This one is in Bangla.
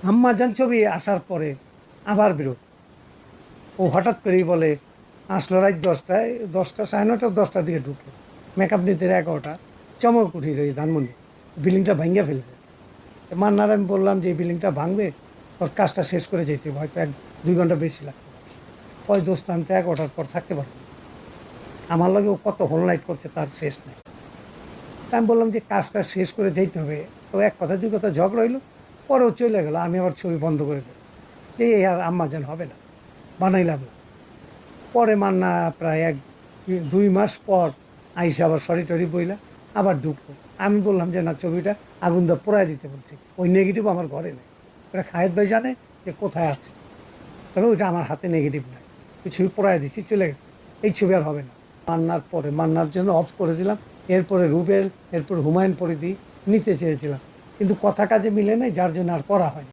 আম্মাজান ছবি আসার পরে আবার বিরোধ। ও হঠাৎ করেই বলে আসলো রাত 10টায়, 10টা 9:30 10টার দিকে ঢুকলো। মেকআপ নিতে 11টা, চমরকুঠির ওই ধানমন্ডি। বিল্ডিংটা ভাঙ্গা ফেলবে। মান্নার আমি বললাম যে, "এই বিল্ডিংটা ভাঙবে, তোর কাজটা শেষ করে যেতে হবে। হয়তো 1-2 ঘন্টা বেশি লাগতে পারে।" কয়, "দোস্ত আমি তো 11টার পর থাকতে পারবো না। আমার লগে ও কত হোল নাইট করছে তার শেষ নাই।" তা আমি বললাম যে, "কাজটা শেষ করে যেতে হবে।" তো এক কথা 2 কথা ঝগড়া হইলো। পরেও চলে গেল। আমি আবার ছবি বন্ধ করে দিলাম। এই আর আম্মাজান হবে না, বানাইলাম না। পরে মান্না প্রায় 1-2 মাস পর আইসা আবার সরি-টরি বইলা আবার ঢুকলো। আমি বললাম যে, "না, ছবিটা আগুন দিয়ে পোড়ায় দিতে বলছি। ওই নেগেটিভ আমার ঘরে নেই। ওটা খায়েদ ভাই জানে যে কোথায় আছে। তবে ওইটা আমার হাতে নেগেটিভ নাই। ওই ছবি পোড়ায় দিছি, চলে গেছে। এই ছবি আর হবে না।" মান্নার পরে মান্নার জন্য অফ করে দিলাম। এরপরে রুবেল, এরপর হুমায়ুন ফরিদি নিতে চেয়েছিলাম। কিন্তু কথা কাজে মিলে নাই, যার জন্য আর করা হয়নি।